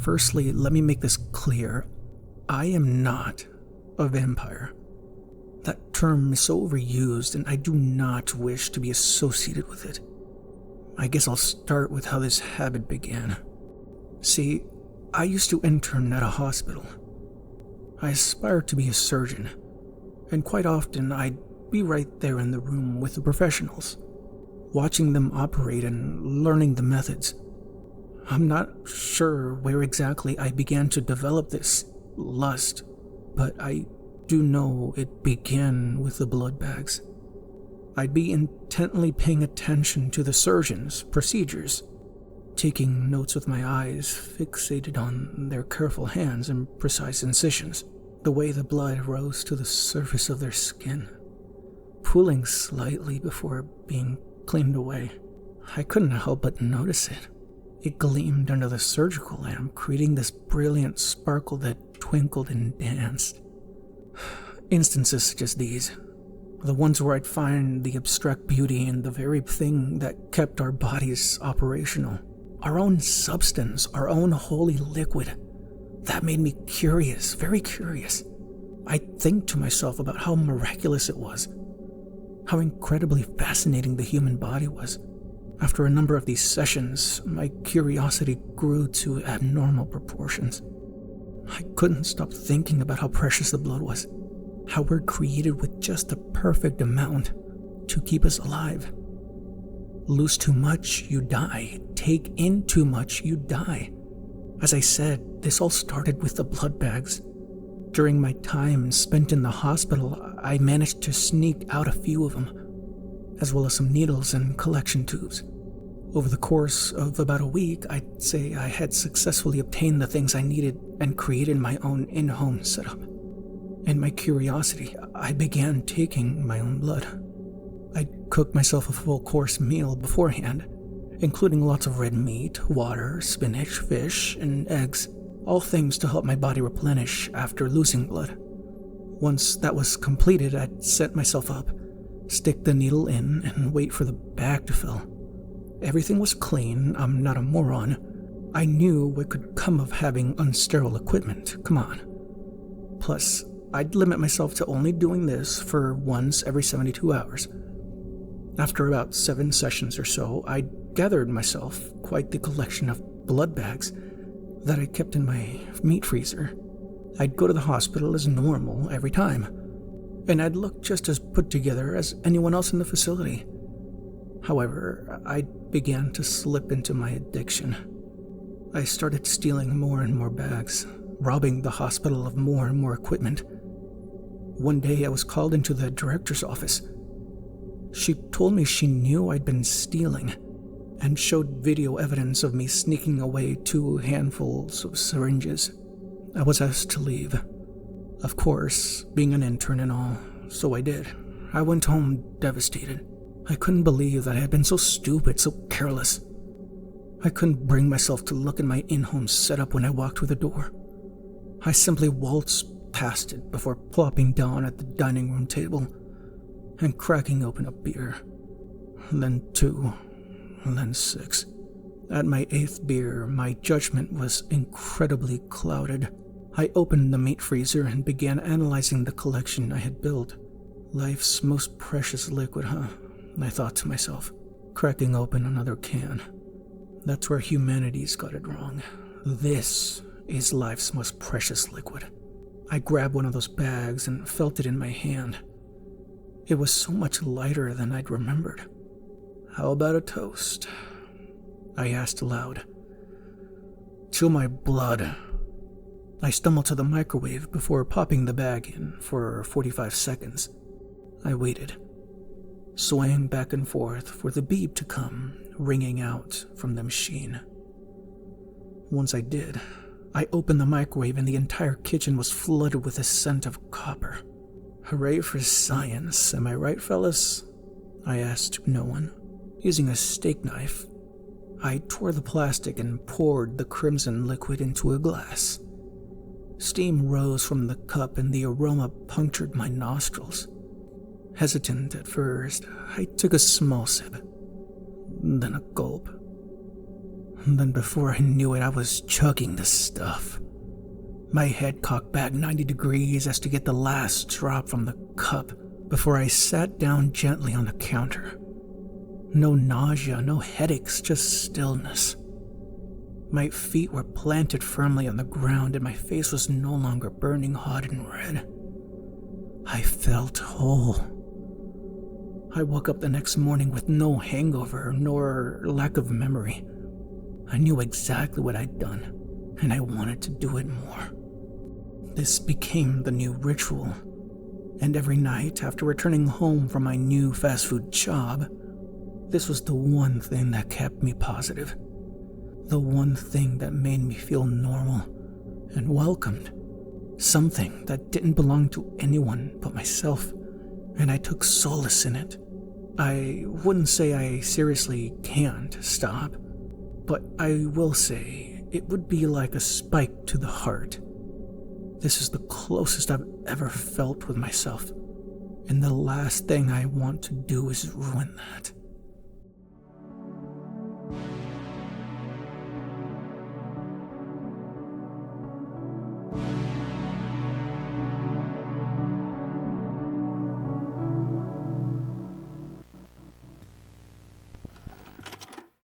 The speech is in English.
Firstly, let me make this clear. I am not a vampire. That term is so overused, and I do not wish to be associated with it. I guess I'll start with how this habit began. See, I used to intern at a hospital. I aspired to be a surgeon, and quite often I'd be right there in the room with the professionals, watching them operate and learning the methods. I'm not sure where exactly I began to develop this lust, but I do know it began with the blood bags. I'd be intently paying attention to the surgeon's procedures, taking notes with my eyes fixated on their careful hands and precise incisions, the way the blood rose to the surface of their skin, pooling slightly before being cleaned away. I couldn't help but notice it. It gleamed under the surgical lamp, creating this brilliant sparkle that twinkled and danced. Instances such as these, the ones where I'd find the abstract beauty in the very thing that kept our bodies operational, our own substance, our own holy liquid, that made me curious, very curious. I'd think to myself about how miraculous it was, how incredibly fascinating the human body was. After a number of these sessions, my curiosity grew to abnormal proportions. I couldn't stop thinking about how precious the blood was, how we're created with just the perfect amount to keep us alive. Lose too much, you die. Take in too much, you die. As I said, this all started with the blood bags. During my time spent in the hospital, I managed to sneak out a few of them, as well as some needles and collection tubes. Over the course of about a week, I'd say I had successfully obtained the things I needed and created my own in-home setup. In my curiosity, I began taking my own blood. I'd cook myself a full-course meal beforehand, including lots of red meat, water, spinach, fish, and eggs, all things to help my body replenish after losing blood. Once that was completed, I'd set myself up, stick the needle in, and wait for the bag to fill. Everything was clean. I'm not a moron. I knew what could come of having unsterile equipment. Come on. Plus, I'd limit myself to only doing this for once every 72 hours. After about 7 sessions or so, I'd gathered myself quite the collection of blood bags that I kept in my meat freezer. I'd go to the hospital as normal every time, and I'd look just as put together as anyone else in the facility. However, I began to slip into my addiction. I started stealing more and more bags, robbing the hospital of more and more equipment. One day I was called into the director's office. She told me she knew I'd been stealing and showed video evidence of me sneaking away 2 handfuls of syringes. I was asked to leave. Of course, being an intern and all, so I did. I went home devastated. I couldn't believe that I had been so stupid, so careless. I couldn't bring myself to look at my in-home setup when I walked through the door. I simply waltzed past it before plopping down at the dining room table and cracking open a beer. Then 2, and then 6. At my 8th beer, my judgment was incredibly clouded. I opened the meat freezer and began analyzing the collection I had built. Life's most precious liquid, huh? I thought to myself, cracking open another can. That's where humanity's got it wrong. This is life's most precious liquid. I grabbed one of those bags and felt it in my hand. It was so much lighter than I'd remembered. How about a toast? I asked aloud. To my blood. I stumbled to the microwave before popping the bag in for 45 seconds. I waited, swaying back and forth for the beep to come, ringing out from the machine. Once I did, I opened the microwave and the entire kitchen was flooded with a scent of copper. Hooray for science, am I right, fellas? I asked no one. Using a steak knife, I tore the plastic and poured the crimson liquid into a glass. Steam rose from the cup and the aroma punctured my nostrils. Hesitant at first, I took a small sip, then a gulp. Then before I knew it, I was chugging the stuff. My head cocked back 90 degrees as to get the last drop from the cup before I sat down gently on the counter. No nausea, no headaches, just stillness. My feet were planted firmly on the ground and my face was no longer burning hot and red. I felt whole. I woke up the next morning with no hangover nor lack of memory. I knew exactly what I'd done, and I wanted to do it more. This became the new ritual, and every night after returning home from my new fast food job, this was the one thing that kept me positive. The one thing that made me feel normal and welcomed. Something that didn't belong to anyone but myself, and I took solace in it. I wouldn't say I seriously can't stop, but I will say it would be like a spike to the heart. This is the closest I've ever felt with myself, and the last thing I want to do is ruin that.